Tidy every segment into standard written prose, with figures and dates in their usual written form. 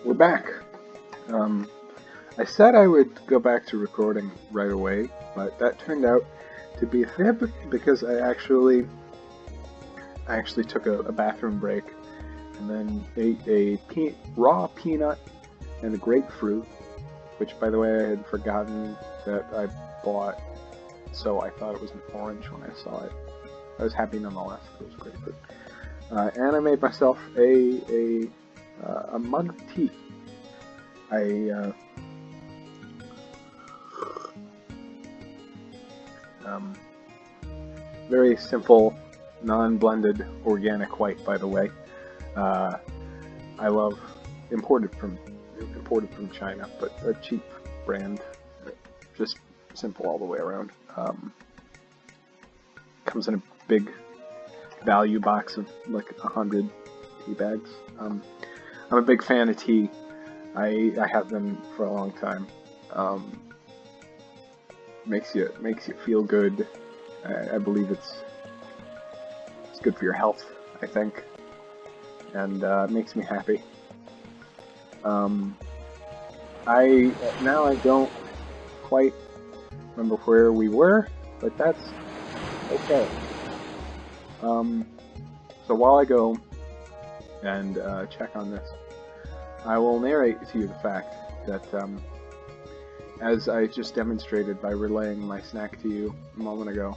We're back. I said I would go back to recording right away, but that turned out to be a fib because I actually took a bathroom break and then ate a raw peanut and a grapefruit, which, by the way, I had forgotten that I bought, so I thought it was an orange when I saw it. I was happy nonetheless. It was grapefruit. And I made myself a mug of tea. Very simple, non-blended, organic white, by the way. I love imported from China, but a cheap brand, just simple all the way around. Comes in a big value box of like 100 tea bags. I'm a big fan of tea. I have been for a long time. Makes you feel good. I believe it's good for your health, I think, and it makes me happy. I don't quite remember where we were, but that's okay. So while I go and check on this, I will narrate to you the fact that, as I just demonstrated by relaying my snack to you a moment ago,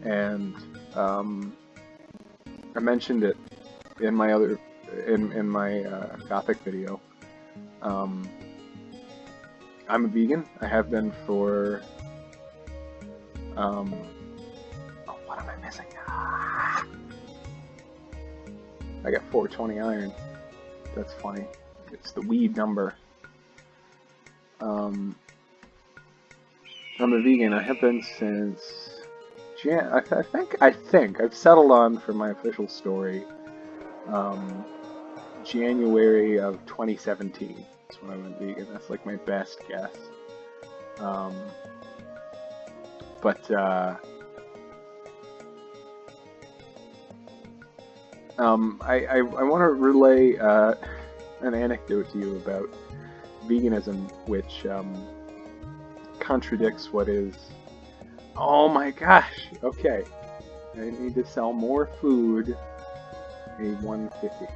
and I mentioned it in my in my Gothic video. I'm a vegan. I have been for what am I missing? I got 420 iron. That's funny. It's the weed number. I'm a vegan. I have been since I think I've settled on, for my official story, January of 2017. That's when I went vegan. That's like my best guess. I want to relay an anecdote to you about veganism, which contradicts what is. Oh my gosh! Okay, I need to sell more food. A 150.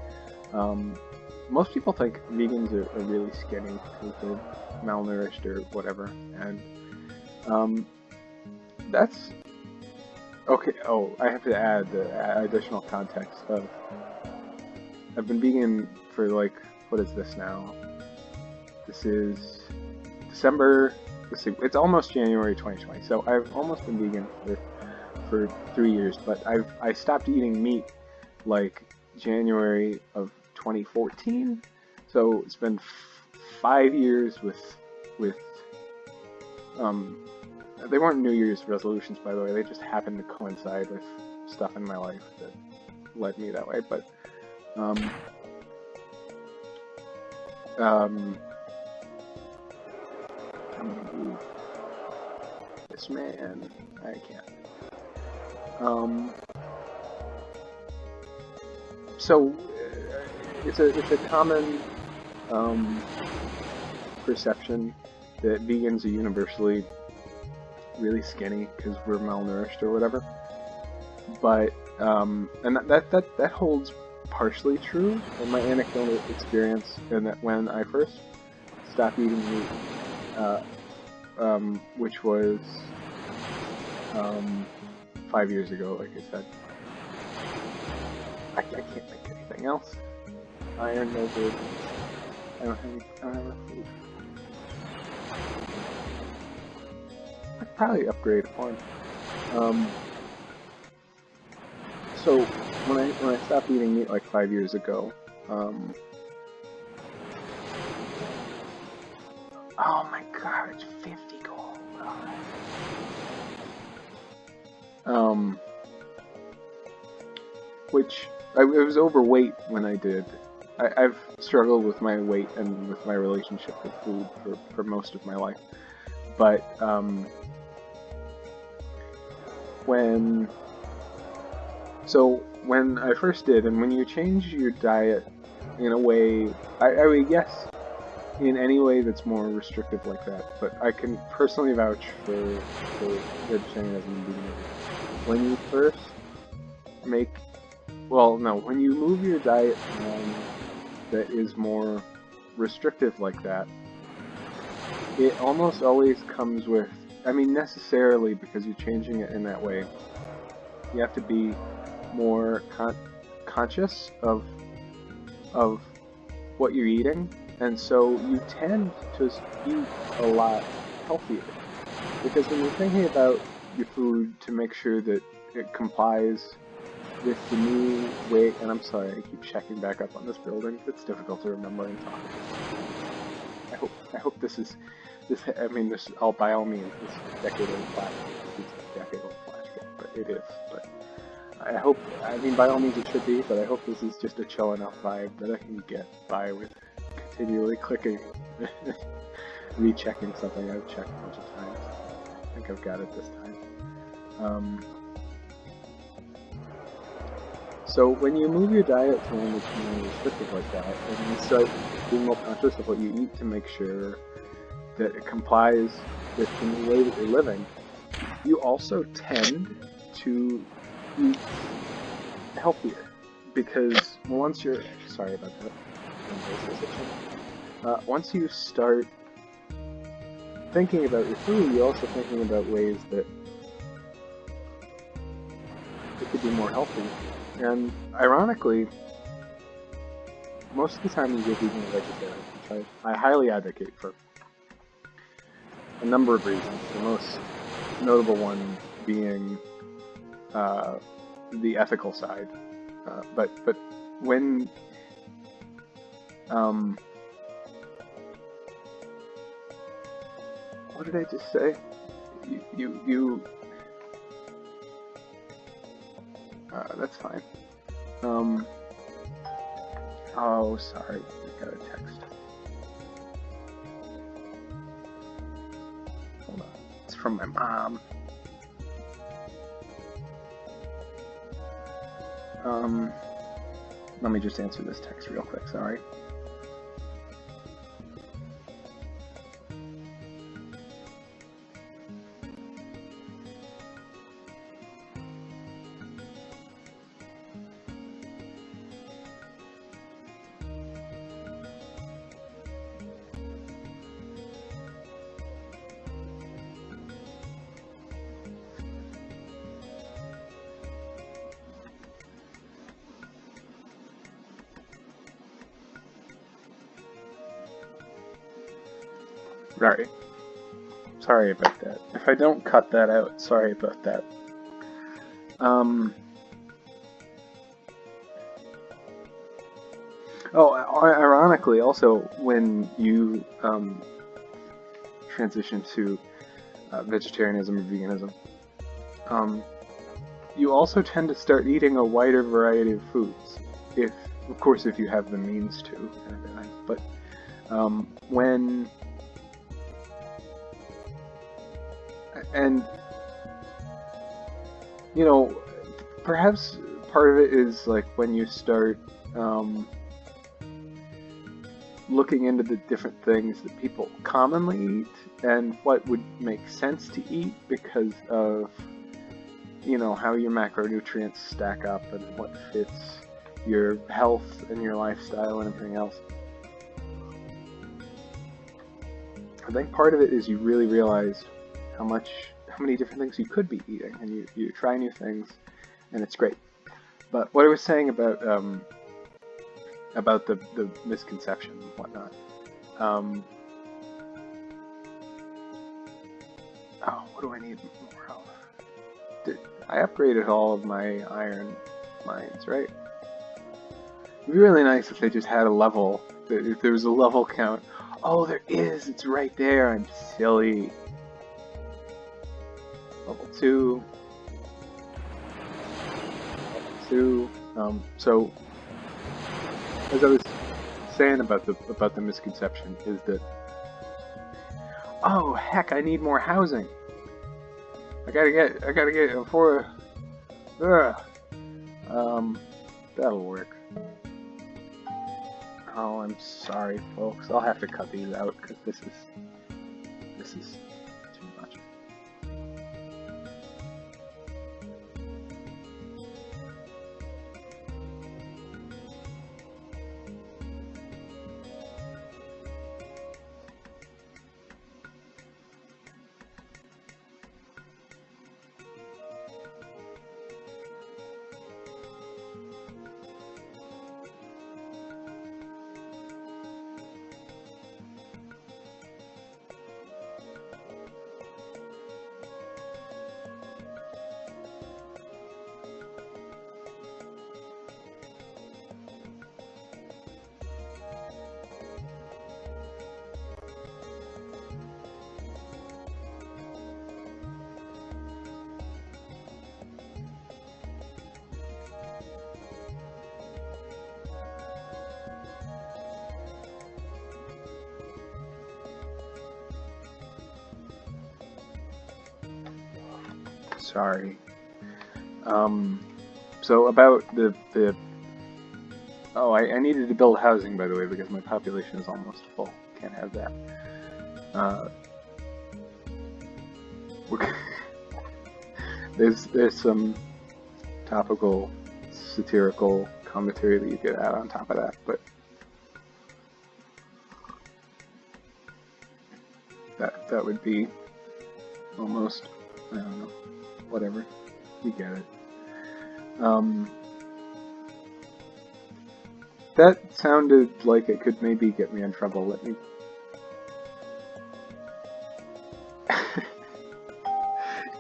Most people think vegans are really skinny because they're malnourished or whatever, and that's okay. Oh, I have to add the additional context of I've been vegan for like, what is this now? This is December. Let's see, it's almost January 2020, so I've almost been vegan for 3 years, but I stopped eating meat like January of 2014, so it's been 5 years with they weren't New Year's resolutions, by the way. They just happened to coincide with stuff in my life that led me that way. But this man, I can't. So it's a common perception that vegans are universally really skinny because we're malnourished or whatever. But and that holds partially true in my anecdotal experience, and that when I first stopped eating meat, which was 5 years ago, like I said. I can't make anything else. Iron, no good. I don't have enough food. I'd probably upgrade one. So when I stopped eating meat like 5 years ago, oh my god, it's 50 gold. Which I was overweight when I did. I've struggled with my weight and with my relationship with food for most of my life, but when I first did, and when you change your diet in a way, I would guess in any way that's more restrictive like that. But I can personally vouch for vegetarianism and veganism. When you first make, well, no, when you move your diet to one that is more restrictive like that, it almost always comes with, I mean, necessarily because you're changing it in that way, you have to be more conscious of what you're eating, and so you tend to eat a lot healthier. Because when you're thinking about your food to make sure that it complies with the new way, and I'm sorry, I keep checking back up on this building. It's difficult to remember and talk. I hope this is this. I mean, this all by all means, this decade-old flashback. It's a decade-old flashback, but it is. But I hope. I mean, by all means, it should be. But I hope this is just a chill enough vibe that I can get by with continually clicking, rechecking something I've checked a bunch of times. I think I've got it this time. So when you move your diet to one that's more restrictive like that, and you start being more conscious of what you eat to make sure that it complies with the new way that you're living, you also tend to eat healthier. Because once you're... Sorry about that. Once you start thinking about your food, you're also thinking about ways that it could be more healthy. And ironically, most of the time you go vegan or vegetarian, which I highly advocate for a number of reasons. The most notable one being the ethical side. But when what did I just say? You that's fine. Oh, sorry, I got a text. Hold on, it's from my mom. Let me just answer this text real quick, sorry. Right. Sorry about that. If I don't cut that out, sorry about that. Oh, ironically, also, when you transition to vegetarianism or veganism, you also tend to start eating a wider variety of foods. If, of course, if you have the means to, and everything. But when and you know, perhaps part of it is like when you start looking into the different things that people commonly eat and what would make sense to eat because of, you know, how your macronutrients stack up and what fits your health and your lifestyle and everything else. I think part of it is you really realize how many different things you could be eating, and you try new things, and it's great. But what I was saying about the misconception and whatnot. Oh, what do I need more of? I upgraded all of my iron mines, right? It'd be really nice if they just had a level, if there was a level count. Oh, there is! It's right there! I'm silly. Level 2. Level 2. So, as I was saying about the misconception is that, oh heck, I need more housing. I gotta get before. That'll work. Oh, I'm sorry, folks. I'll have to cut these out because this is too much. Sorry. So about the oh, I needed to build housing, by the way, because my population is almost full. Can't have that. There's some topical, satirical commentary that you could add on top of that, but that would be almost, I don't know, whatever. You get it. That sounded like it could maybe get me in trouble. Let me...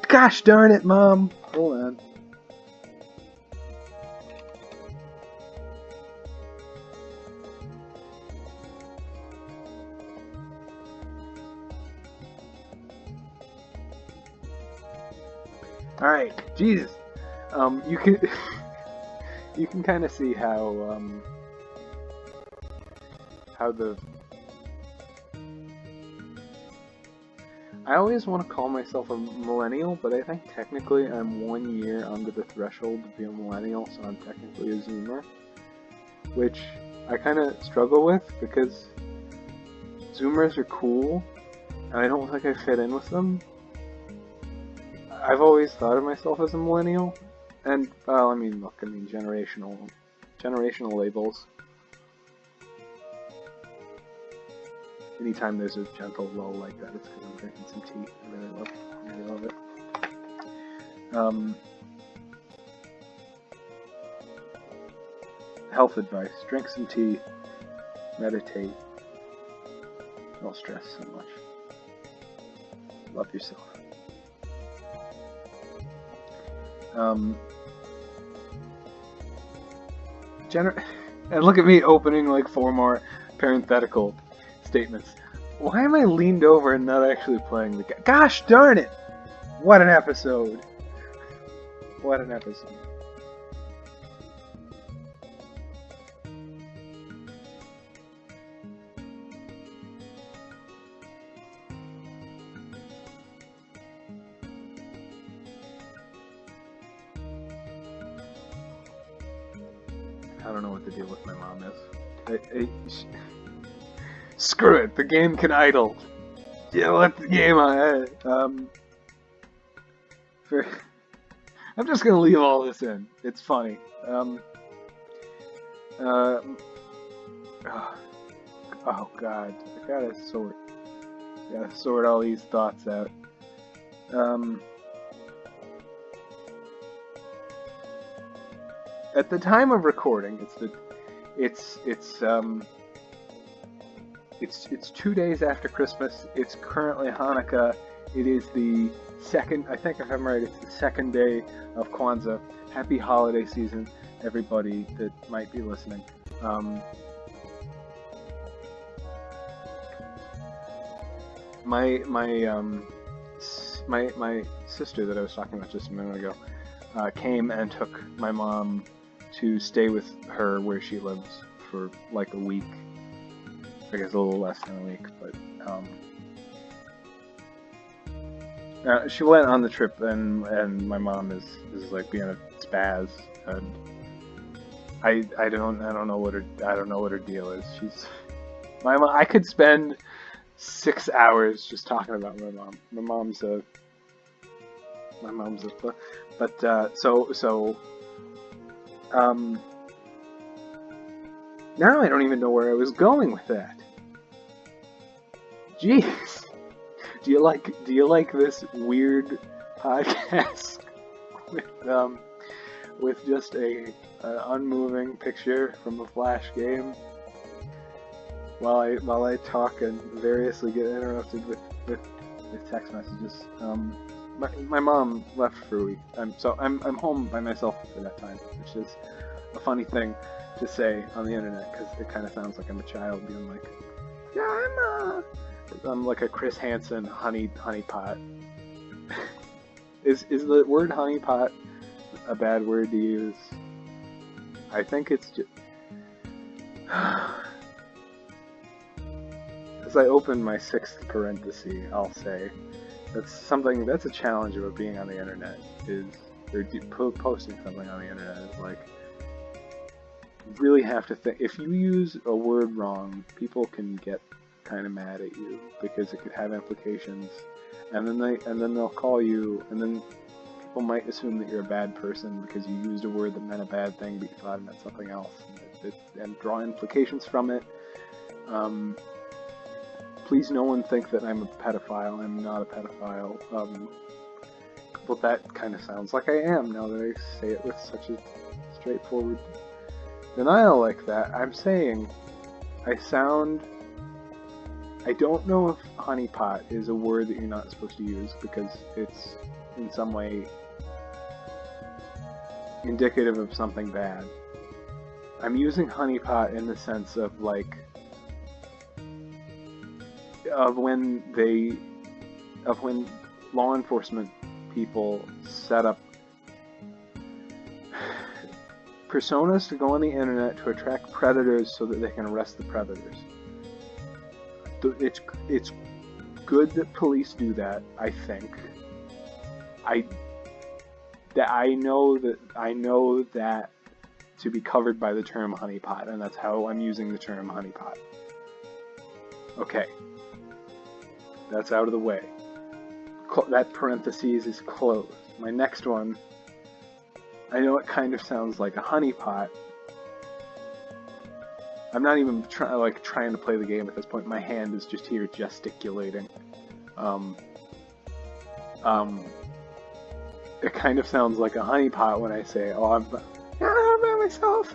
Gosh darn it, Mom! Hold on. Alright, Jesus. You can... you can kind of see how the... I always want to call myself a millennial, but I think technically I'm 1 year under the threshold to be a millennial, so I'm technically a Zoomer. Which I kind of struggle with, because Zoomers are cool, and I don't think I fit in with them. I've always thought of myself as a millennial, and, well, I mean, look, generational labels. Anytime there's a gentle lull like that, it's because I'm drinking some tea. I really love it. Health advice: drink some tea, meditate, don't stress so much, love yourself. And look at me opening like 4 more parenthetical statements. Why am I leaned over and not actually playing the game? Gosh darn it! What an episode! What an episode. I don't know what the deal with my mom is. Screw it, the game can idle. Yeah, let the game on. I'm just gonna leave all this in. It's funny. Oh God, I gotta sort all these thoughts out. At the time of recording, it's 2 days after Christmas. It's currently Hanukkah. It is the second, I think if I'm right, it's the second day of Kwanzaa. Happy holiday season, everybody that might be listening. My sister that I was talking about just a minute ago came and took my mom to stay with her where she lives for like a week. I guess a little less than a week, but she went on the trip, and my mom is like being a spaz, and I don't know what her deal is. She's my mom. I could spend 6 hours just talking about my mom. My mom's a but now I don't even know where I was going with that. Jeez. Do you like this weird podcast with just an unmoving picture from a Flash game while I talk and variously get interrupted with text messages. My mom left for a week, so I'm home by myself for that time, which is a funny thing to say on the internet because it kind of sounds like I'm a child being like, yeah, I'm like a Chris Hansen honeypot. Is the word honeypot a bad word to use? I think it's just. As I open my sixth parenthesis, I'll say that's a challenge about being on the internet or posting something on the internet is like you really have to think. If you use a word wrong, people can get kind of mad at you because it could have implications, and then they'll call you, and then people might assume that you're a bad person because you used a word that meant a bad thing but you thought it meant something else, and draw implications from it. Please no one think that I'm a pedophile. I'm not a pedophile. But that kind of sounds like I am now that I say it with such a straightforward denial like that. I'm saying I don't know if honeypot is a word that you're not supposed to use because it's in some way indicative of something bad. I'm using honeypot in the sense of like of when law enforcement people set up personas to go on the internet to attract predators so that they can arrest the predators. It's good that police do that, I think. I know that to be covered by the term honeypot, and that's how I'm using the term honeypot. Okay. That's out of the way. That parenthesis is closed. My next one, I know it kind of sounds like a honeypot. I'm not even trying to play the game at this point. My hand is just here gesticulating. It kind of sounds like a honeypot when I say, "Oh, I'm by myself.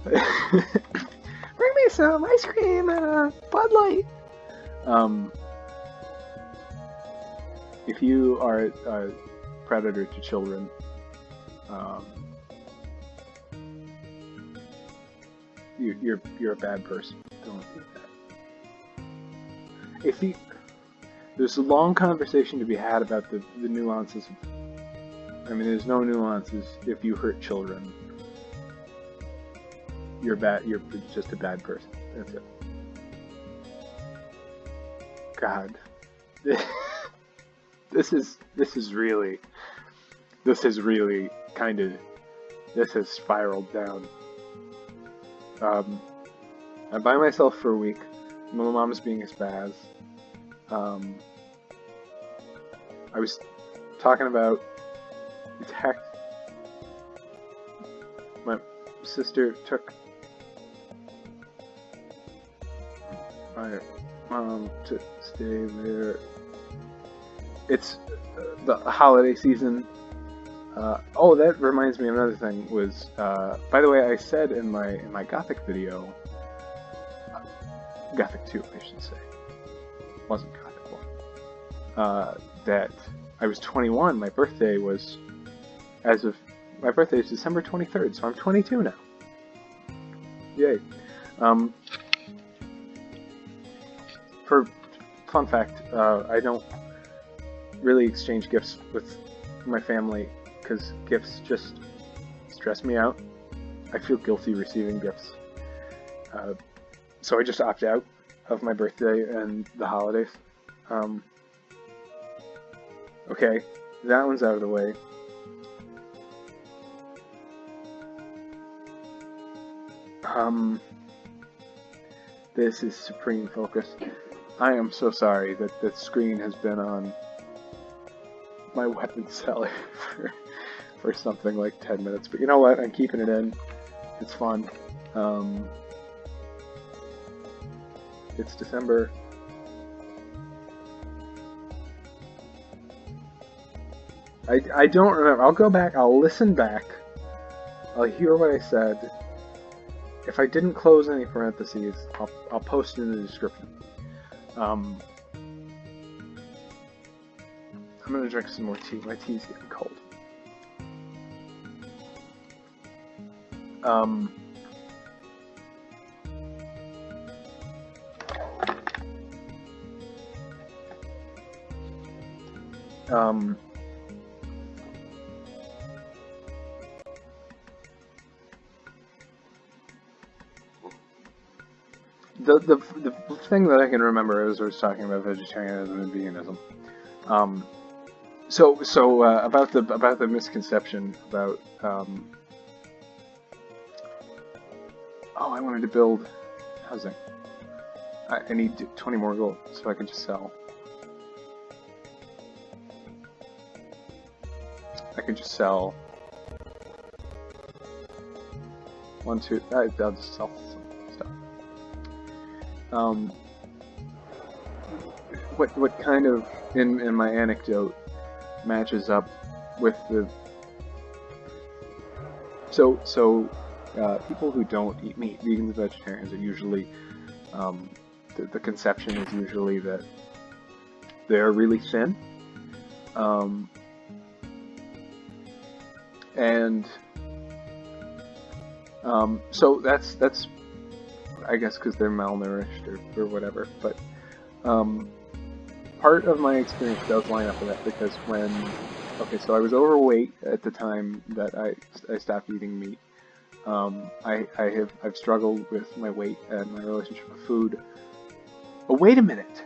Bring me some ice cream and Bud Light." If you are a predator to children, you're a bad person. Don't do that. There's a long conversation to be had about the nuances. There's no nuances. If you hurt children, you're bad. You're just a bad person. That's it. God, this has spiraled down. I'm by myself for a week. My mom's being a spaz. I was talking about my sister took my mom to stay there. It's the holiday season. That reminds me of another thing was, by the way, I said in my Gothic video, Gothic 2, I should say. It wasn't Gothic 1. That I was 21. My birthday is December 23rd, so I'm 22 now. Yay. For fun fact, I don't really exchange gifts with my family because gifts just stress me out. I feel guilty receiving gifts. So I just opt out of my birthday and the holidays. Okay, that one's out of the way. This is supreme focus. I am so sorry that the screen has been on my weapon cellar for something like 10 minutes, but you know what? I'm keeping it in. It's fun. It's December. I don't remember. I'll go back. I'll listen back. I'll hear what I said. If I didn't close any parentheses, I'll post it in the description. I'm gonna drink some more tea. My tea's getting cold. The thing that I can remember is I was talking about vegetarianism and veganism. About the misconception about I wanted to build housing. I need 20 more gold so I can just sell. I can just sell 1, 2. I'll just sell some stuff. What kind of in my anecdote matches up with the people who don't eat meat, vegans and vegetarians, are usually the conception is usually that they're really thin, so that's I guess because they're malnourished or whatever, but part of my experience does line up with that, because so I was overweight at the time that I stopped eating meat. I've struggled with my weight and my relationship with food. But wait a minute.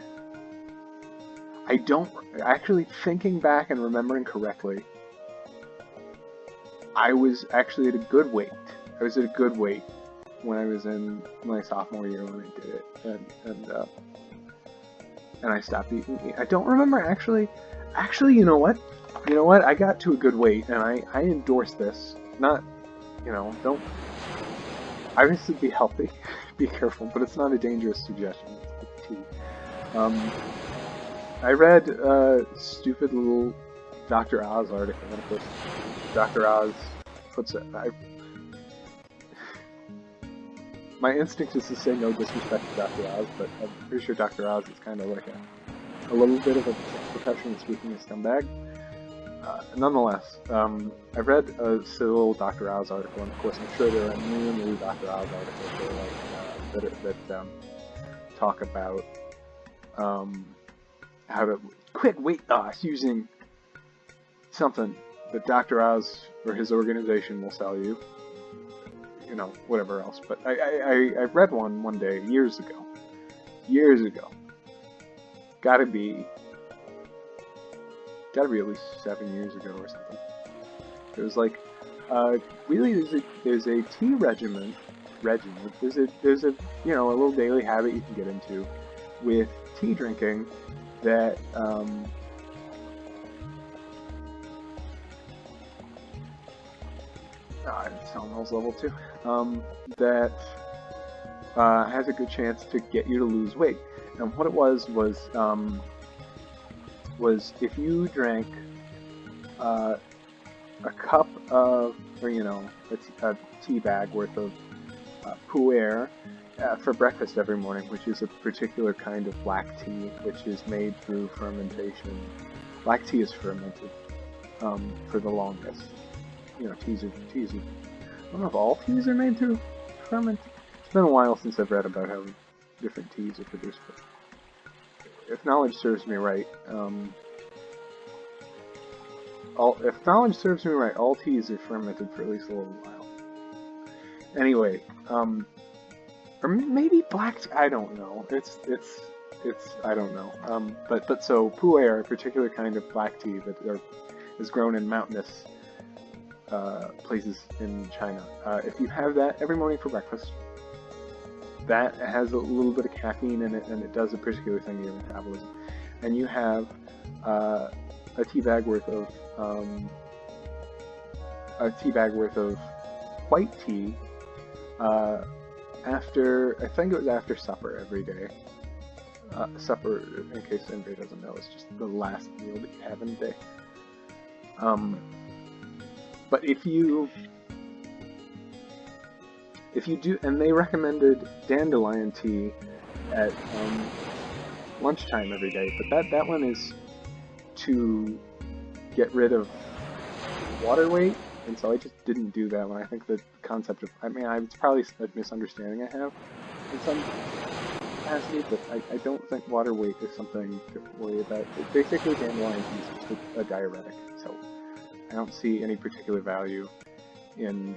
Actually, thinking back and remembering correctly, I was actually at a good weight. I was at a good weight when I was in my sophomore year when I did it, and I stopped eating meat. I don't remember actually, you know what? I got to a good weight, and I endorse this. Not, don't, obviously be healthy, be careful, but it's not a dangerous suggestion. It's tea. I read a stupid little Dr. Oz article, and of course, Dr. Oz puts it. My instinct is to say no disrespect to Dr. Oz, but I'm pretty sure Dr. Oz is kind of like a little bit of a professional speaking scumbag. Nonetheless, I read a little Dr. Oz article, and of course I'm sure there are new Dr. Oz articles that talk about how to quit weight loss using something that Dr. Oz or his organization will sell you. Whatever else. But I read one day, years ago. Gotta be at least 7 years ago or something. It was like, really there's a tea regimen. There's a a little daily habit you can get into with tea drinking that it's almost level 2. That has a good chance to get you to lose weight. And what it was if you drank a cup of, or a tea bag worth of pu'er for breakfast every morning, which is a particular kind of black tea, which is made through fermentation. Black tea is fermented for the longest. Teas are. I don't know if all teas are made through ferment. It's been a while since I've read about how different teas are produced, but if knowledge serves me right, all teas are fermented for at least a little while. Anyway, or maybe black tea, I don't know. It's I don't know. But so pu'er, a particular kind of black tea that is grown in mountainous places in China. If you have that every morning for breakfast, that has a little bit of caffeine in it, and it does a particular thing in your metabolism. And you have a tea bag worth of white tea after, I think it was after supper every day. Supper, in case anybody doesn't know, is just the last meal that you have in the day. But if you do, and they recommended dandelion tea at lunchtime every day, but that one is to get rid of water weight, and so I just didn't do that one. I think the concept of, I mean, it's probably a misunderstanding I have in some capacity, but I don't think water weight is something to worry about. Basically, dandelion tea is just a diuretic, so I don't see any particular value in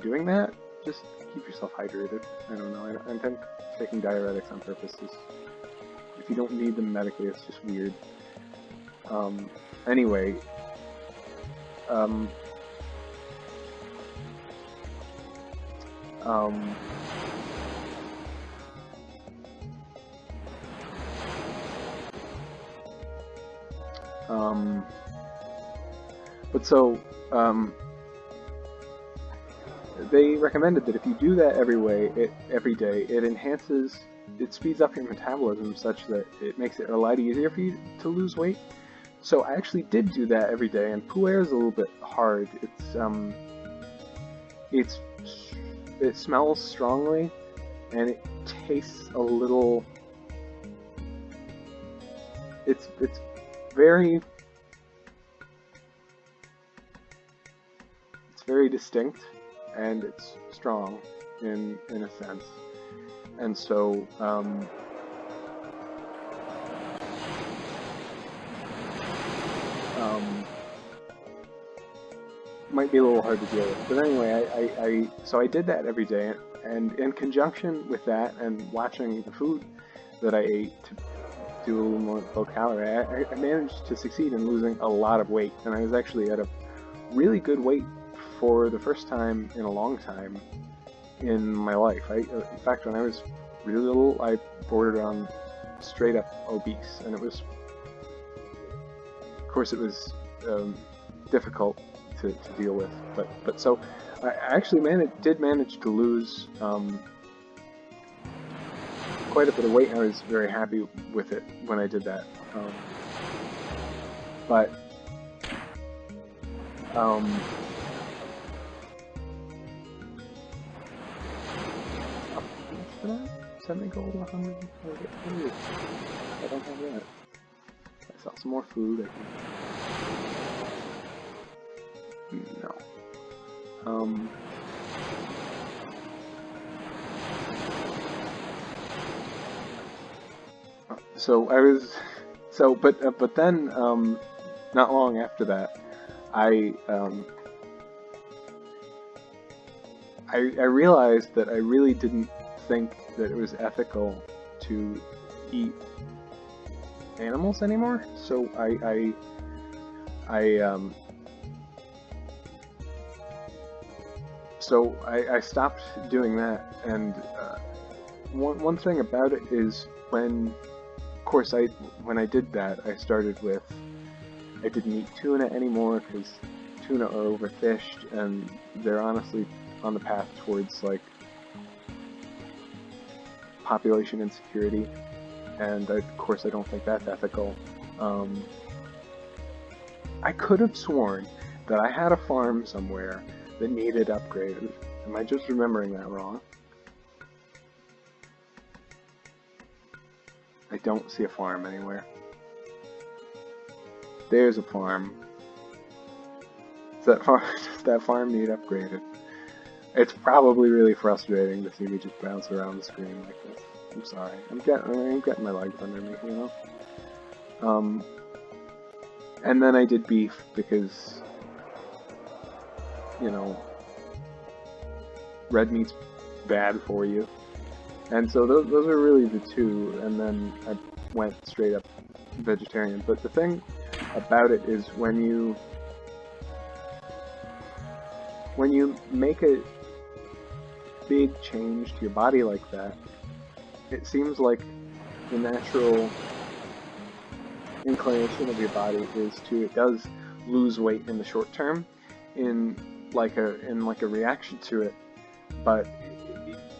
doing that. Just keep yourself hydrated. I don't know. I think taking diuretics on purpose is, if you don't need them medically, it's just weird. Anyway, but so, they recommended that if you do that every day, it speeds up your metabolism such that it makes it a lot easier for you to lose weight. So I actually did do that every day, and pu'er is a little bit hard. It smells strongly, and it tastes a little. It's very distinct, and it's strong in a sense, and so might be a little hard to deal with. But anyway, so I did that every day, and in conjunction with that and watching the food that I ate to do a little more low calorie, I managed to succeed in losing a lot of weight, and I was actually at a really good weight for the first time in a long time in my life. In fact, when I was really little, I bordered on straight up obese, and it was, of course, it was difficult to deal with. But so I actually did manage to lose quite a bit of weight, and I was very happy with it when I did that. Send me gold 100. I don't have that. I saw some more food. I can... No. So I was. But then, not long after that, I realized that I really didn't think that it was ethical to eat animals anymore. So I stopped doing that. And one thing about it is when I did that, I started with, I didn't eat tuna anymore because tuna are overfished, and they're honestly on the path towards like population insecurity, and of course I don't think that's ethical. I could have sworn that I had a farm somewhere that needed upgraded. Am I just remembering that wrong? I don't see a farm anywhere. There's a farm. Does that farm need upgraded? It's probably really frustrating to see me just bounce around the screen like this. I'm sorry. I'm getting my legs under me, you know? And then I did beef because, you know, red meat's bad for you. And so those are really the two, and then I went straight up vegetarian. But the thing about it is when you make a big change to your body like that, it seems like the natural inclination of your body is to, it does lose weight in the short term in like a reaction to it, but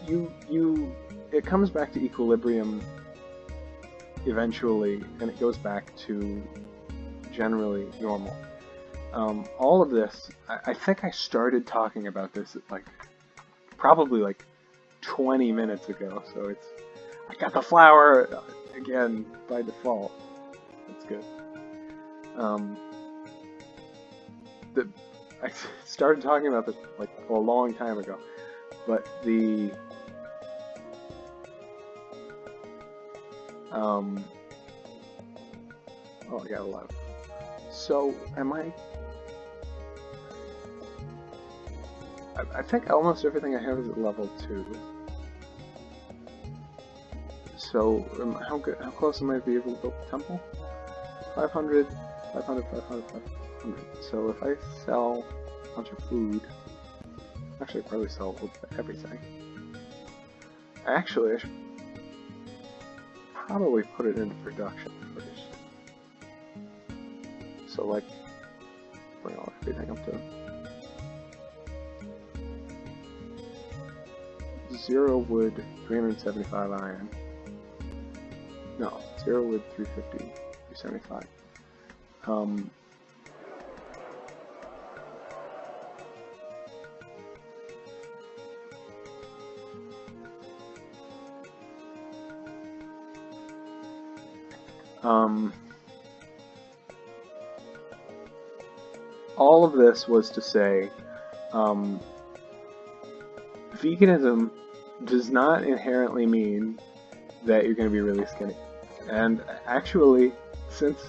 it comes back to equilibrium eventually, and it goes back to generally normal. All of this, I think I started talking about this at probably 20 minutes ago, so I got the flower again by default. That's good. I started talking about this a long time ago, but oh, I got 11. So I think almost everything I have is at level 2. So how close am I to be able to build the temple? 500, 500, 500, 500. So if I sell a bunch of food, actually I probably sell everything. Actually, I should probably put it into production first. So bring all everything up to 0 wood, 375 iron. No, 0 wood, 350, 375. All of this was to say, veganism does not inherently mean that you're going to be really skinny. And actually, since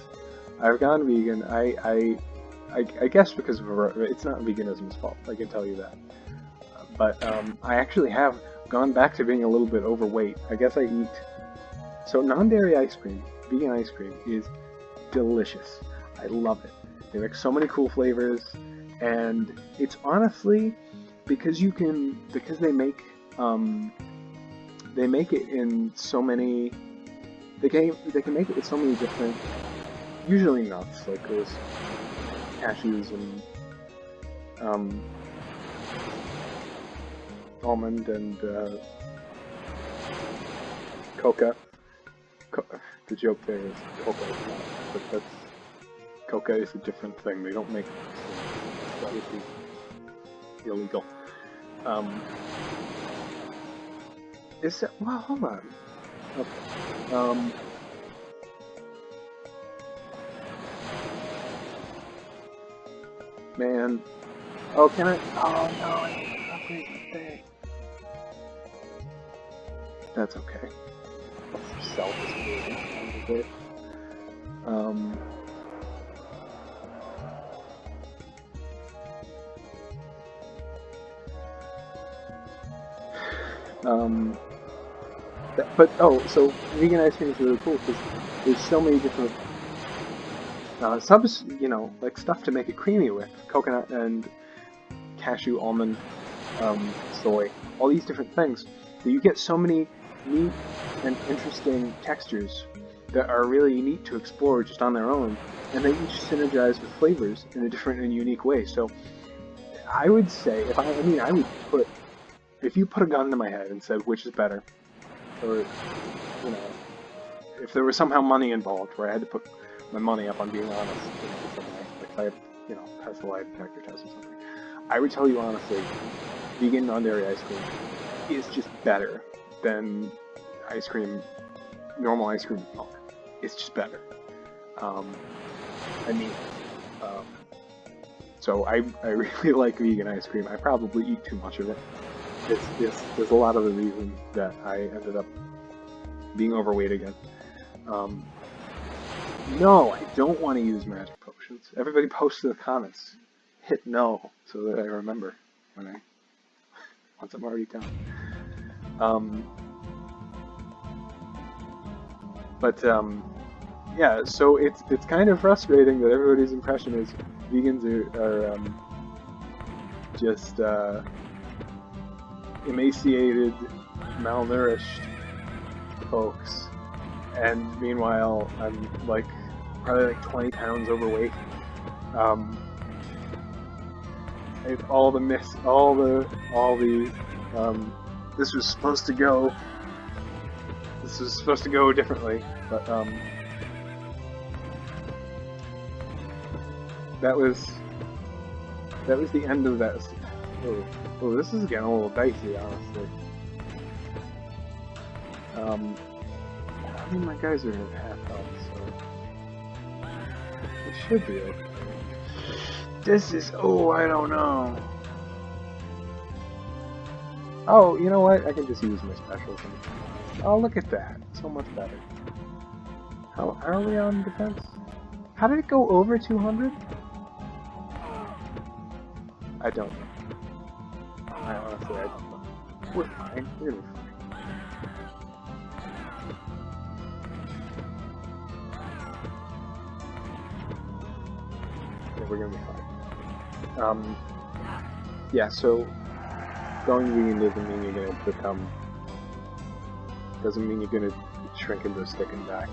I've gone vegan, I guess because it's not veganism's fault, I can tell you that. But I actually have gone back to being a little bit overweight. I guess I eat... So non-dairy ice cream, vegan ice cream, is delicious. I love it. They make so many cool flavors, and it's honestly because they make it in so many. They can make it with so many different, usually nuts, like those cashews and almond and coca. The joke there is coca is not, but that's coca is a different thing. They don't make it. So that would be illegal. Is that, well, hold on. Okay. Man. Oh, can I? Oh no, I can't upgrade my thing. That's okay. Self-esteem a bit. So vegan ice cream is really cool because there's so many different like stuff to make it creamy with, coconut and cashew, almond, soy, all these different things that you get so many neat and interesting textures that are really neat to explore just on their own, and they each synergize with flavors in a different and unique way. So I would say, if you put a gun to my head and said which is better, or if there was somehow money involved where I had to put my money up on being honest in some way, like if I had, passed a lie detector test or something, I would tell you honestly, vegan non-dairy ice cream is just better than normal ice cream with milk. It's just better. So I really like vegan ice cream. I probably eat too much of it. There's a lot of the reason that I ended up being overweight again. No, I don't want to use magic potions. Everybody post in the comments. Hit no, so that I remember once I'm already done. Yeah, so it's kind of frustrating that everybody's impression is vegans are just emaciated, malnourished, folks, and meanwhile I'm like probably like 20 pounds overweight. All the this was supposed to go. This was supposed to go differently, but that was the end of that. Oh, this is getting a little dicey, honestly. I mean, my guys are in half health, so it should be okay. This is, oh, I don't know. Oh, you know what? I can just use my specials. Oh, look at that. So much better. How are we on defense? How did it go over 200? I don't know. I don't know. We're fine. We're gonna be fine. Yeah, we're gonna be fine. Yeah, so going vegan doesn't mean you're gonna become... doesn't mean you're gonna shrink into a stick and die.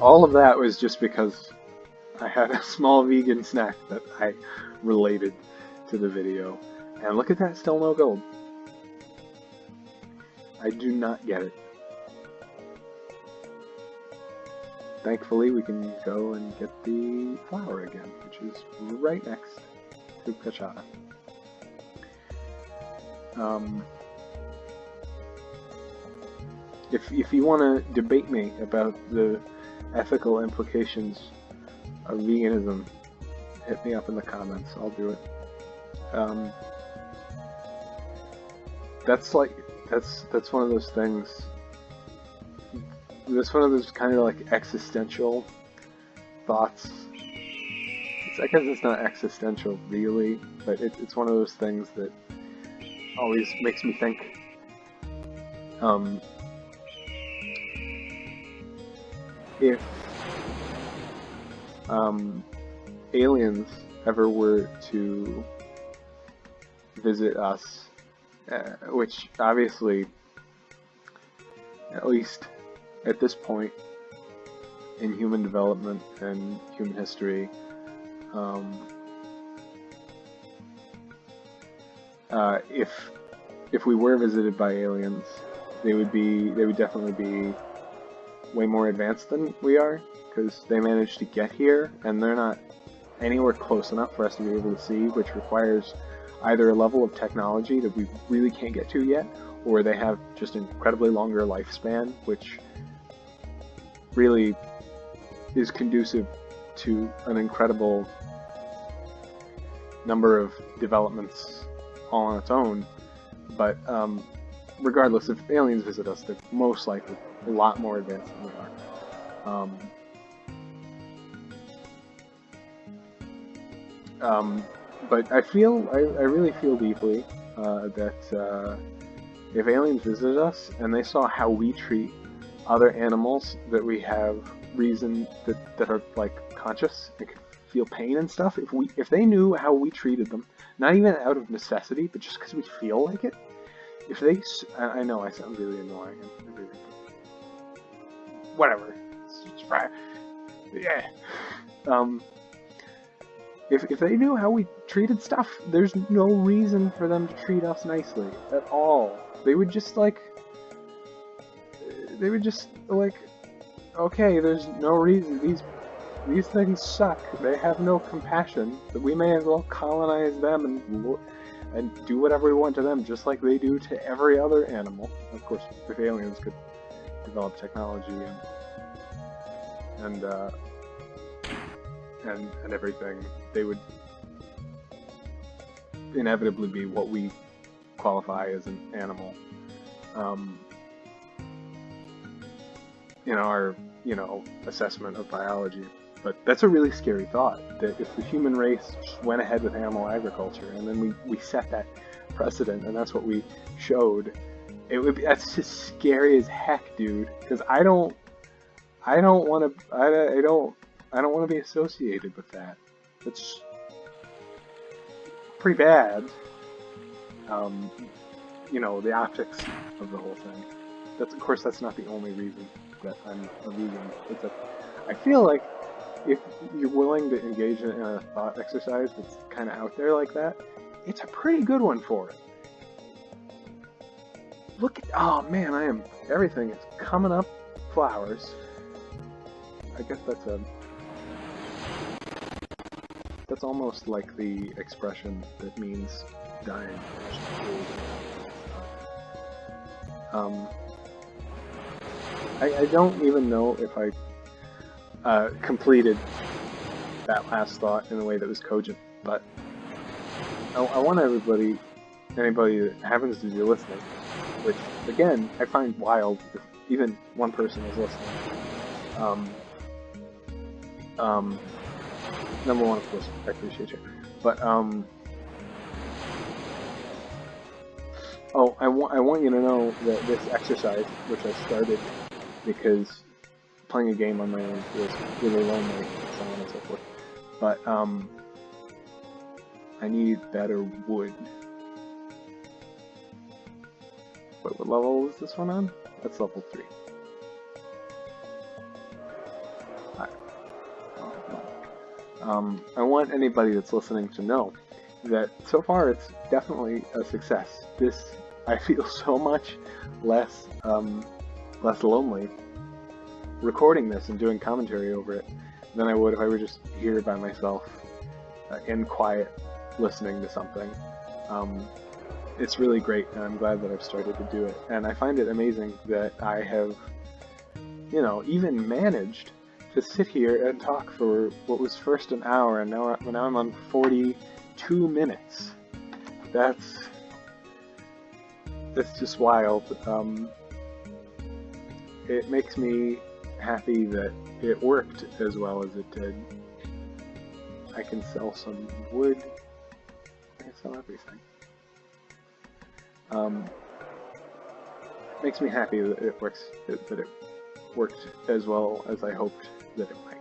All of that was just because I had a small vegan snack that I related to the video. And look at that, still no gold. I do not get it. Thankfully, we can go and get the flower again, which is right next to Kachata. If you want to debate me about the ethical implications of veganism, hit me up in the comments. I'll do it. That's one of those things. That's one of those kind of like existential thoughts. I guess it's not existential really, but it's one of those things that always makes me think. If aliens ever were to visit us, which obviously, at least at this point in human development and human history, if we were visited by aliens, they would definitely be way more advanced than we are, because they managed to get here and they're not anywhere close enough for us to be able to see, which requires either a level of technology that we really can't get to yet, or they have just an incredibly longer lifespan, which really is conducive to an incredible number of developments all on its own. But regardless, if aliens visit us, they're most likely a lot more advanced than we are. But I really feel deeply that if aliens visited us and they saw how we treat other animals that we have reason that are like conscious and can feel pain and stuff, if they knew how we treated them, not even out of necessity, but just because we feel like it, if they, I know I sound really annoying and everything, whatever, yeah. If they knew how we treated stuff, there's no reason for them to treat us nicely at all. They would just like, okay, there's no reason, these things suck, they have no compassion, but we may as well colonize them and do whatever we want to them, just like they do to every other animal. Of course, if aliens could develop technology and everything, they would inevitably be what we qualify as an animal. In our, assessment of biology. But that's a really scary thought, that if the human race just went ahead with animal agriculture and then we set that precedent and that's what we showed, that's just scary as heck, dude, because I don't want to be associated with that. It's pretty bad. you know, the optics of the whole thing. Of course, that's not the only reason that I'm a vegan. It's I feel like if you're willing to engage in a thought exercise that's kind of out there like that, it's a pretty good one for it. Look at, oh man, everything is coming up flowers. I guess that's almost like the expression that means dying. I don't even know if I completed that last thought in a way that was cogent, but I want anybody that happens to be listening, which again I find wild if even one person is listening. Number one, of course, I appreciate you, but oh, I want you to know that this exercise, which I started because playing a game on my own was really lonely, and so on and so forth. But I need better wood. Wait, what level is this one on? That's level 3. I want anybody that's listening to know that so far it's definitely a success. I feel so much less lonely recording this and doing commentary over it than I would if I were just here by myself in quiet listening to something. It's really great, and I'm glad that I've started to do it. And I find it amazing that I have, you know, even managed to sit here and talk for what was first an hour, and now I'm on 42 minutes. That's just wild. It makes me happy that it worked as well as it did. I can sell some wood. I can sell everything. Makes me happy that it worked as well as I hoped that it might.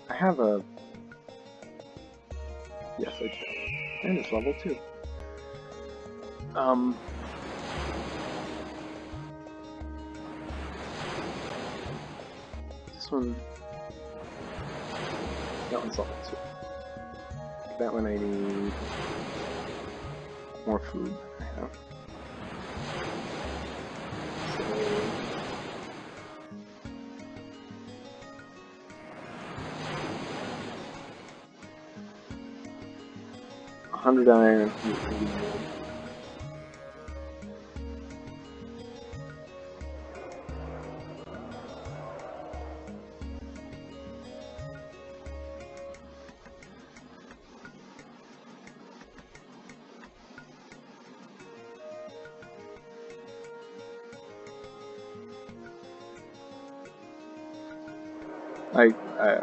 I have a... Yes, I do. And it's level 2. This one... That one's level 2. That one I need more food than I have. So... 100 iron.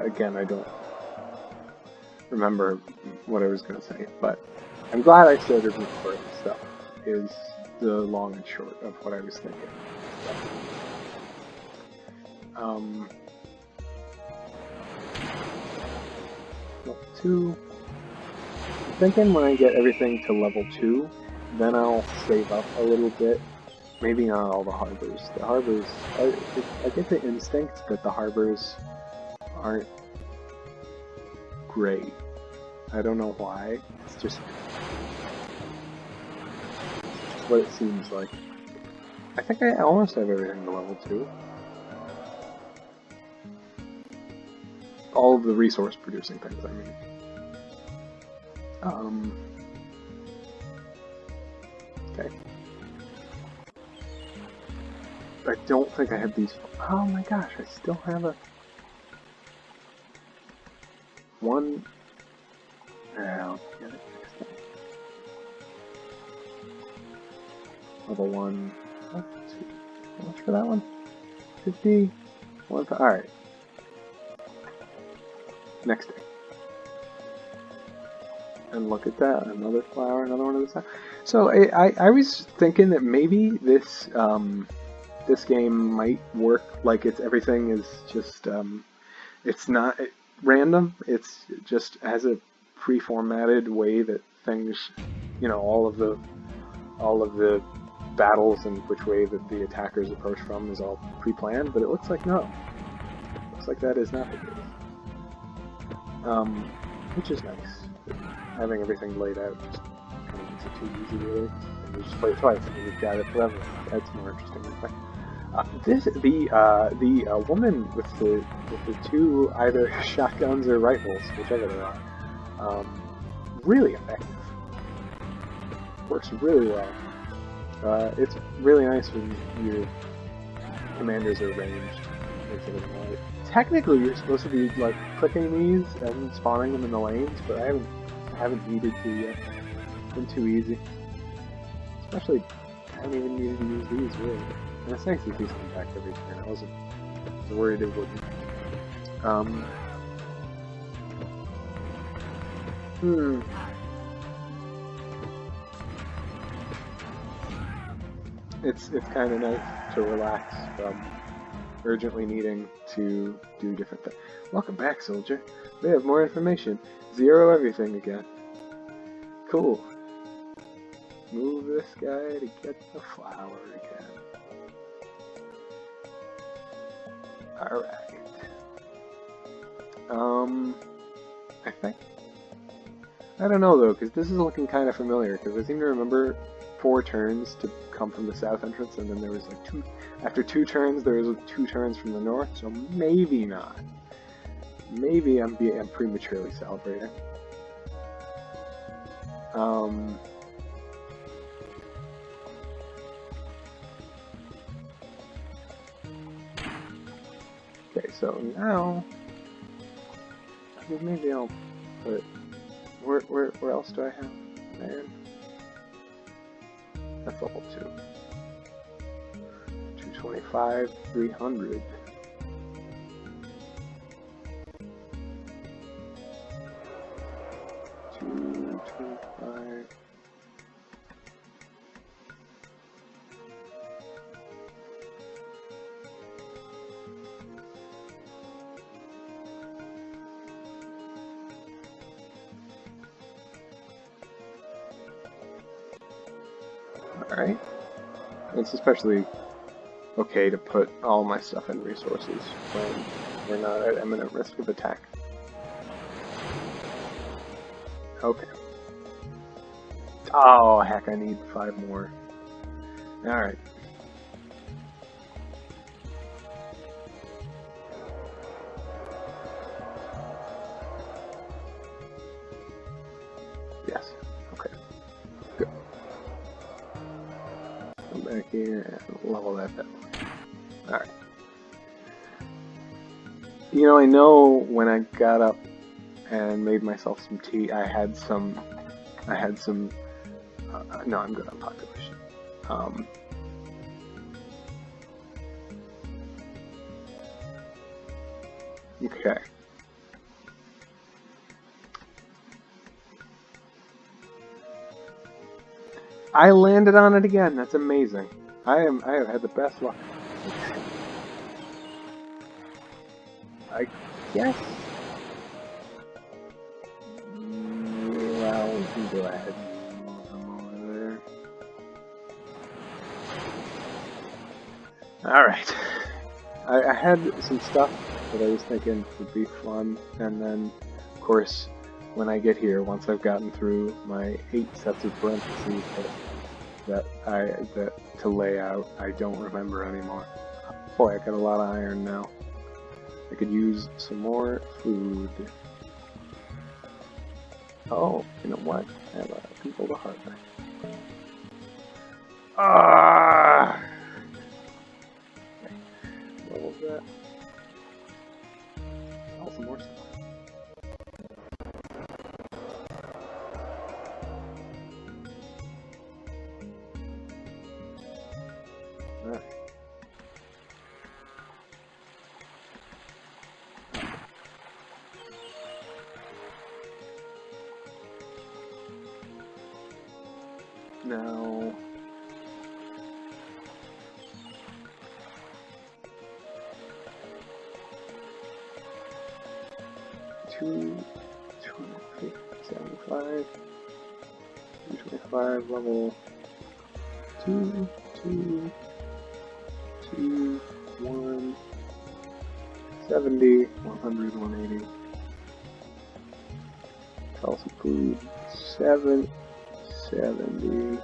Again, I don't remember what I was going to say, but I'm glad I started recording stuff, is the long and short of what I was thinking. Level 2. I'm thinking when I get everything to level 2, then I'll save up a little bit. Maybe not all the harbors. The harbors, I get the instinct that the harbors aren't great. I don't know why. It's just what it seems like. I think I almost have everything to level 2. All of the resource producing things, I mean. Okay. I don't think I have these. Oh my gosh, I still have a... one... I'll get it next time. Level 1... How much for that one? 50... Alright. Next day. And look at that, another flower, another one of this. So I was thinking that maybe this game might work like it's everything is just it's not random. It's just has a pre-formatted way that things, you know, all of the battles and which way that the attackers approach from is all pre-planned. But it looks like no. It looks like that is not the case. Which is nice. Having everything laid out just kind of makes it too easy, really. And you just play it twice, and you've got it forever. That's more interesting. The woman with the two either shotguns or rifles, whichever they are, really effective. Works really well. It's really nice when your commanders are ranged. Technically, you're supposed to be like clicking these and spawning them in the lanes, but I haven't needed to yet. It's been too easy. Especially, I haven't even needed to use these really. And it's nice to see some back every turn. I wasn't worried it wouldn't. It's kind of nice to relax from urgently needing to do different things. Welcome back, soldier. We have more information. Zero everything again. Cool. Move this guy to get the flower again. Alright. I think. I don't know though, because this is looking kind of familiar, because I seem to remember 4 turns to come from the south entrance, and then there was like 2. After 2 turns, there was 2 turns from the north, so maybe not. Maybe I'm prematurely celebrating. Okay, so now maybe I'll put where else do I have man? That's level 2. 225, 300. Alright. It's especially okay to put all my stuff in resources when we're not at imminent risk of attack. Okay. Oh, heck, I need 5 more. Alright. Yes. Okay. Good. Come back here and level that up. Alright. You know, I know when I got up and made myself some tea, I had some, no, I'm good on population. Okay. I landed on it again. That's amazing. I have had the best luck. I guess. Well, we can go ahead. Come over there. Alright. I had some stuff that I was thinking would be fun, and then, of course, when I get here, once I've gotten through my 8 sets of parentheses that to lay out, I don't remember anymore. Boy, I got a lot of iron now. I could use some more food. Oh, you know what? I have people to harbor. Ah! Okay. What was that? Oh, some more stuff. Alright. now. Two 75, 225 level 2, 2, 2, 1, 70, 100, 180. Tulsa food 7, 70.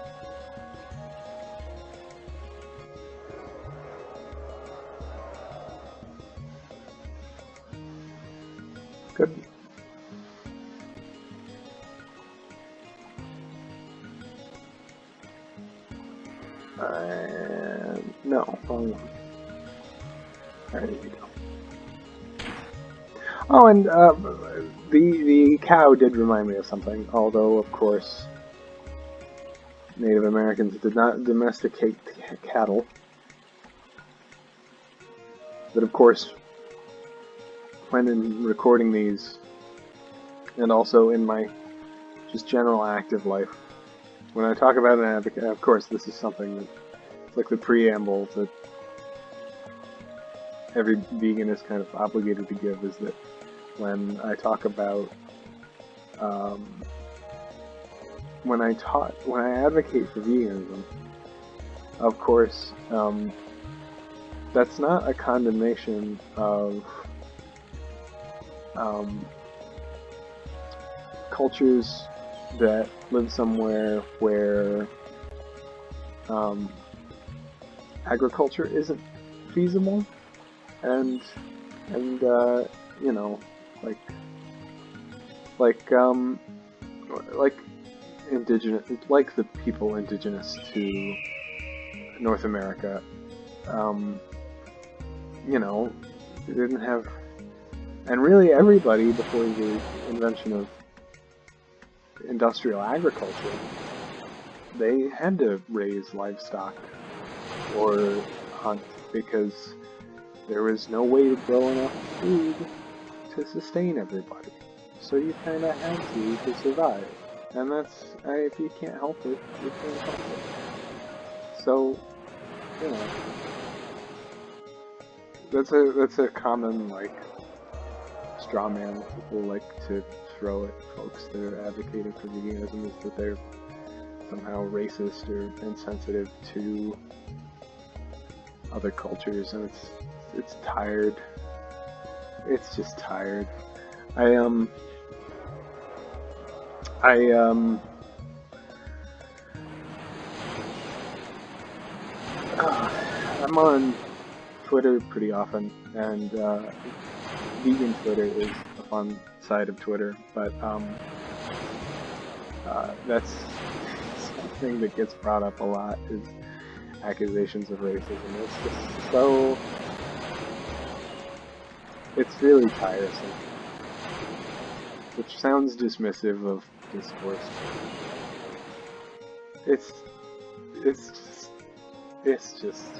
Good. No, wrong one. There you go. Oh, and the cow did remind me of something, although, of course, Native Americans did not domesticate cattle. But, of course, when in recording these, and also in my just general active life, when I talk about an advocate, of course, this is something that it's like the preamble that every vegan is kind of obligated to give, is that when I talk about when I advocate for veganism, of course, that's not a condemnation of cultures that live somewhere where agriculture isn't feasible, and you know, like indigenous, like the people indigenous to North America, you know, they didn't have, and really everybody before the invention of industrial agriculture, they had to raise livestock or hunt because there was no way to grow enough food to sustain everybody. So you kind of had to survive. And that's, if you can't help it, you can't help it. So, you know, that's a common, like, straw man that people like to throw at folks that are advocating for veganism, is that they're somehow racist or insensitive to other cultures, and it's tired. It's just tired. I'm on Twitter pretty often, and vegan Twitter is a fun side of Twitter, but that's something that gets brought up a lot, is accusations of racism. It's just so, it's really tiresome, which sounds dismissive of discourse. It's just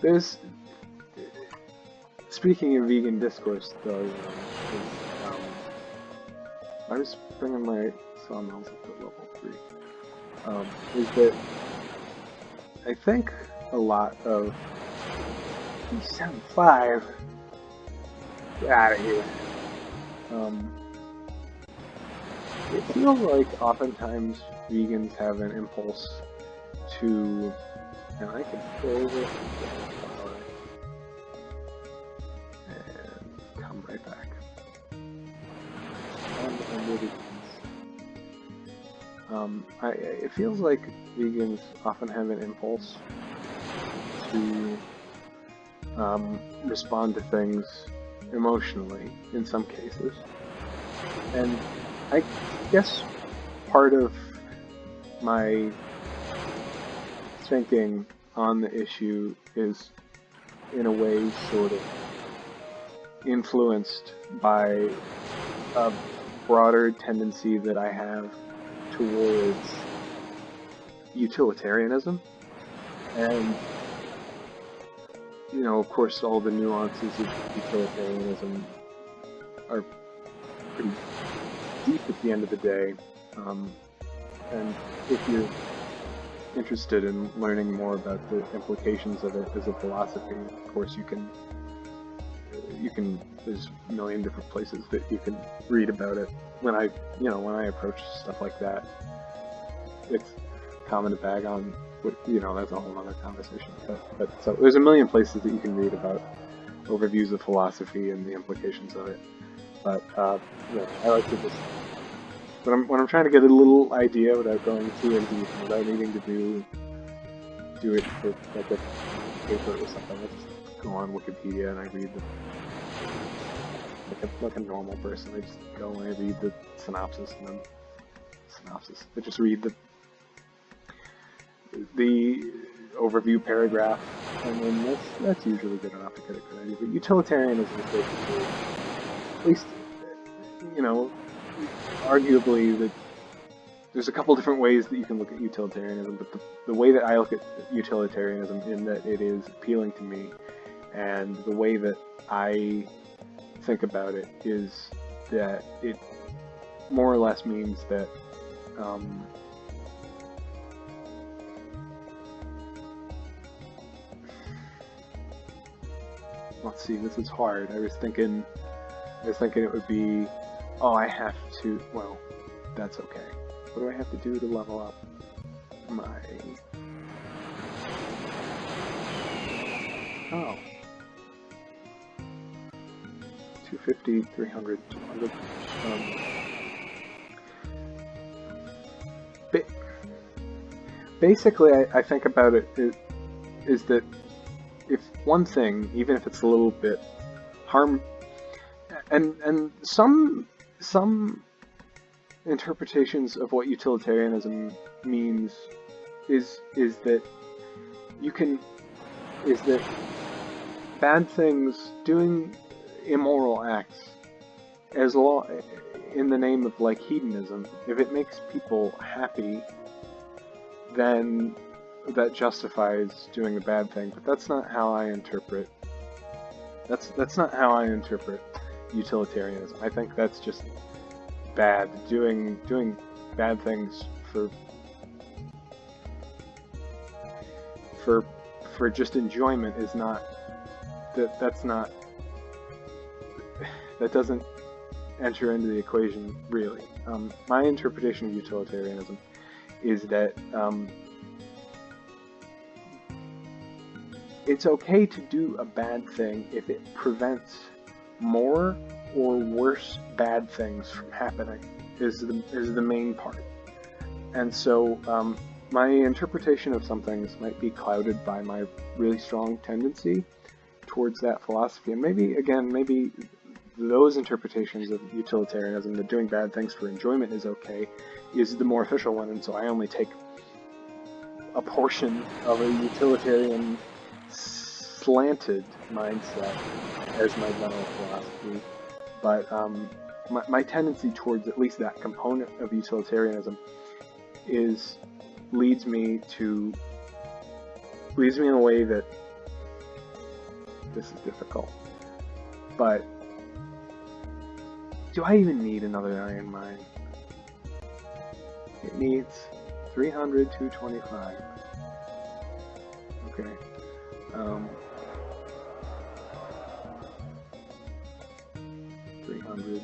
there's, speaking of vegan discourse, though, I was bringing my sawmills up to level 3. Is that I think a lot of 75. Get out of here. It feels like oftentimes vegans have an impulse to, and I can pull this and come right back. It feels like vegans often have an impulse to respond to things emotionally in some cases. And I guess part of my thinking on the issue is, in a way, sort of influenced by a broader tendency that I have towards utilitarianism. And, you know, of course, all the nuances of utilitarianism are pretty deep at the end of the day. and if you're interested in learning more about the implications of it as a philosophy, of course there's a million different places that you can read about it. When I approach stuff like that, it's common to bag on, that's a whole other conversation. But so there's a million places that you can read about overviews of philosophy and the implications of it. But I like to just when I'm trying to get a little idea without going too in deep, without needing to do it for like a paper or something. I just go on Wikipedia and I read like a normal person. I just go and I read the synopsis and then I just read the overview paragraph, and then that's usually good enough to get a good idea. But utilitarianism is basically, at least, arguably, that there's a couple different ways that you can look at utilitarianism, but the way that I look at utilitarianism, in that it is appealing to me, and the way that I think about it is that it more or less means that let's see, this is hard. I was thinking it would be, I have to, well, that's okay. What do I have to do to level up my... Oh. 250, 300, 200. Basically, I think about it is that if one thing, even if it's a little bit and some interpretations of what utilitarianism means is that bad things, doing immoral acts, as long in the name of like hedonism, if it makes people happy, then that justifies doing a bad thing. But that's not how I interpret. That's not how I interpret utilitarianism. I think that's just bad. Doing bad things for just enjoyment is not. That's not. That doesn't enter into the equation, really. My interpretation of utilitarianism is that it's okay to do a bad thing if it prevents more or worse bad things from happening, is the main part. And so my interpretation of some things might be clouded by my really strong tendency towards that philosophy. And maybe those interpretations of utilitarianism, that doing bad things for enjoyment is okay, is the more official one, and so I only take a portion of a utilitarian slanted mindset as my general philosophy. But my tendency towards at least that component of utilitarianism leads me in a way that this is difficult. But do I even need another iron mine? It needs 300, 225. Okay. 300.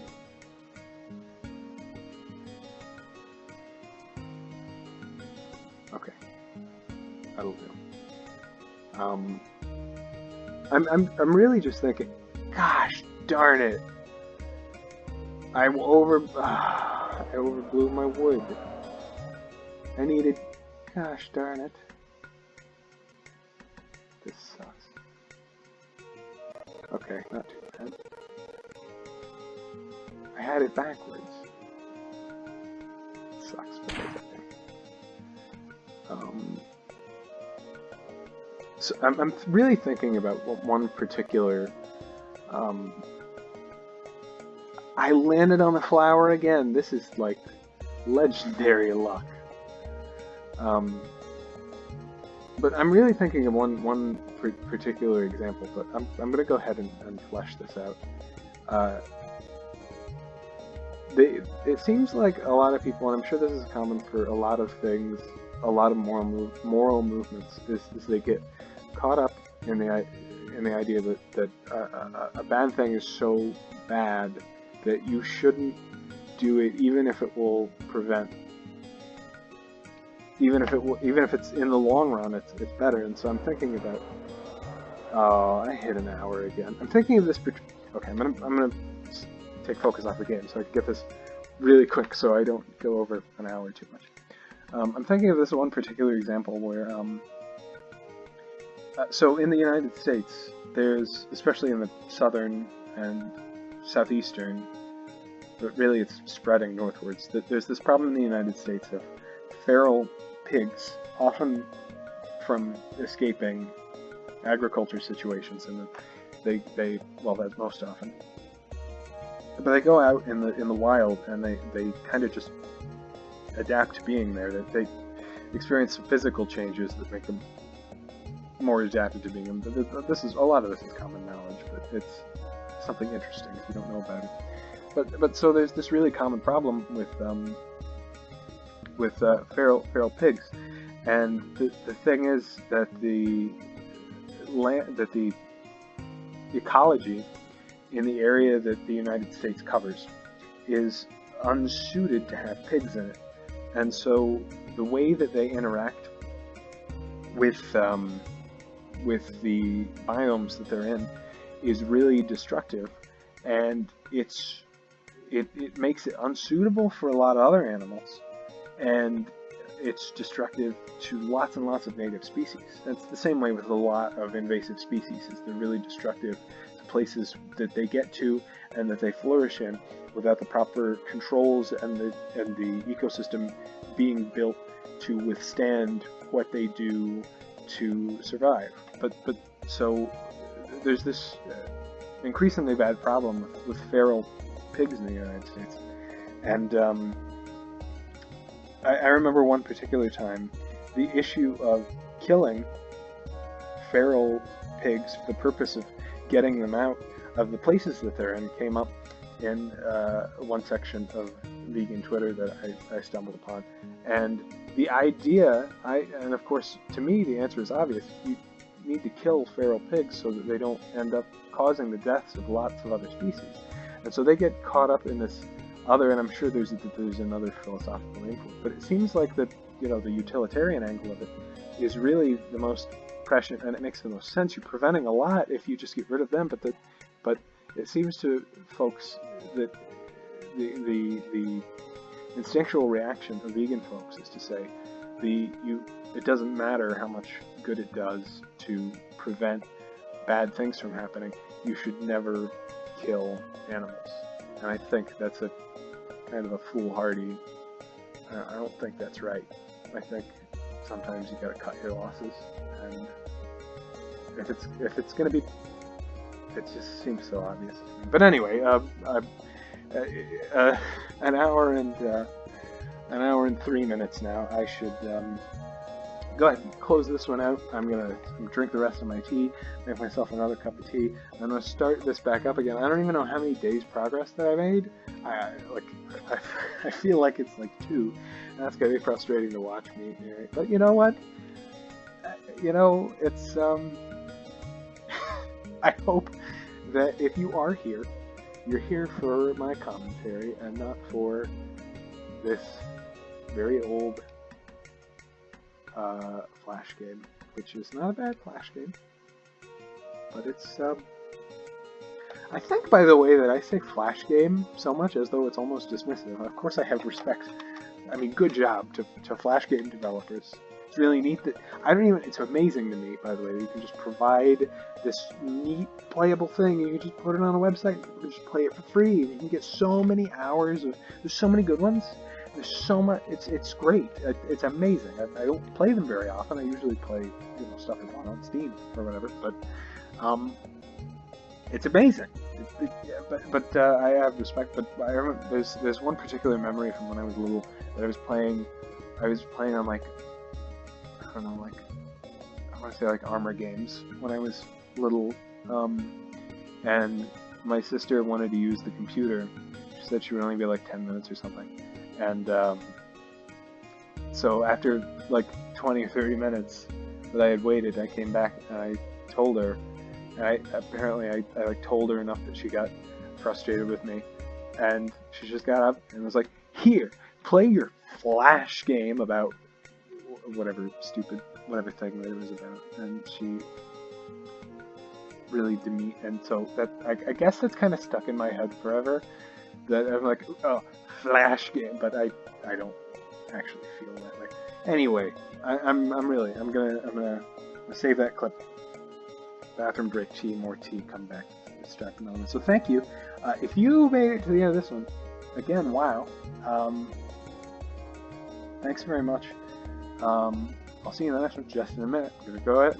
Okay. That'll do. I'm really just thinking, gosh darn it. I overblew my wood. I needed, gosh darn it. This sucks. Okay, not too bad. I had it backwards. It sucks, but that's okay. So I'm really thinking about one particular. I landed on the flower again. This is like legendary luck. But I'm really thinking of one particular example. But I'm going to go ahead and flesh this out. it seems like a lot of people, and I'm sure this is common for a lot of things, a lot of moral movements, is they get caught up in the idea that a bad thing is so bad that you shouldn't do it, even if it will prevent, even if it's in the long run, it's better. And so I'm thinking about, oh, I hit an hour again. I'm thinking of this. Okay, I'm gonna take focus off the game so I can get this really quick, so I don't go over an hour too much. I'm thinking of this one particular example where, so in the United States, there's, especially in the southern and southeastern, but really it's spreading northwards, that there's this problem in the United States of feral pigs, often from escaping agriculture situations, and they well, that's most often. But they go out in the wild, and they kind of just adapt to being there. They experience physical changes that make them more adapted to being them. A lot of this is common knowledge, but it's something interesting if you don't know about it. But so there's this really common problem with feral pigs, and the thing is that the ecology in the area that the United States covers is unsuited to have pigs in it. And so the way that they interact with the biomes that they're in is really destructive, and it makes it unsuitable for a lot of other animals, and it's destructive to lots and lots of native species. That's the same way with a lot of invasive species. They're really destructive to places that they get to and that they flourish in without the proper controls and the ecosystem being built to withstand what they do to survive. But so there's this increasingly bad problem with feral pigs in the United States, and I remember one particular time the issue of killing feral pigs for the purpose of getting them out of the places that they're in came up in one section of vegan Twitter that I stumbled upon. And the idea, and of course to me the answer is obvious, you need to kill feral pigs so that they don't end up causing the deaths of lots of other species. And so they get caught up in this other, and I'm sure there's another philosophical name for it, but it seems like that, you know, the utilitarian angle of it is really the most prescient, and it makes the most sense. You're preventing a lot if you just get rid of them, but it seems to folks that the instinctual reaction of vegan folks is to say it doesn't matter how much good it does to prevent bad things from happening. You should never kill animals, and I think that's a kind of a foolhardy. I don't think that's right. I think sometimes you gotta cut your losses, and if it's gonna be, it just seems so obvious. But anyway, an hour and 3 minutes now. I should go ahead and close this one out. I'm gonna drink the rest of my tea, make myself another cup of tea. I'm gonna start this back up again. I don't even know how many days progress that I made. I feel like it's like 2, and that's gonna be frustrating to watch me. But you know what? It's I hope that if you are here, you're here for my commentary and not for this very old Flash game, which is not a bad Flash game, but it's I think, by the way, that I say Flash game so much as though it's almost dismissive. Of course I have respect, I mean, good job to Flash game developers. It's really neat that, it's amazing to me, by the way, that you can just provide this neat playable thing, you can just put it on a website, you can just play it for free, and you can get so many hours of, there's so many good ones. There's so much. It's great. It's amazing. I don't play them very often. I usually play stuff I want on Steam or whatever. But it's amazing. But I have respect. But I remember there's one particular memory from when I was little that I was playing. I was playing on I want to say like Armor games when I was little. And my sister wanted to use the computer. She said she would only be like 10 minutes or something. And so after like 20 or 30 minutes that I had waited, I came back and I told her. And I like told her enough that she got frustrated with me, and she just got up and was like, "Here, play your Flash game about whatever thing that it was about." And she really demeaned, and so that I guess that's kind of stuck in my head forever. That I'm like, oh, Flash game, but I don't actually feel that way. Anyway, I'm gonna save that clip. Bathroom break, more tea, come back, distract the moment. So thank you. If you made it to the end of this one, again, wow. Thanks very much. I'll see you in the next one just in a minute. I'm gonna go ahead.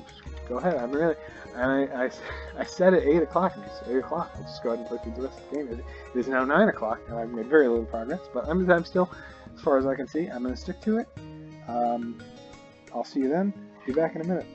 I said at 8 o'clock, and it's 8 o'clock. I'll just go ahead and play through the rest of the game. It is now 9 o'clock, and I've made very little progress, but I'm still, as far as I can see, I'm gonna stick to it. I'll see you then. Be back in a minute.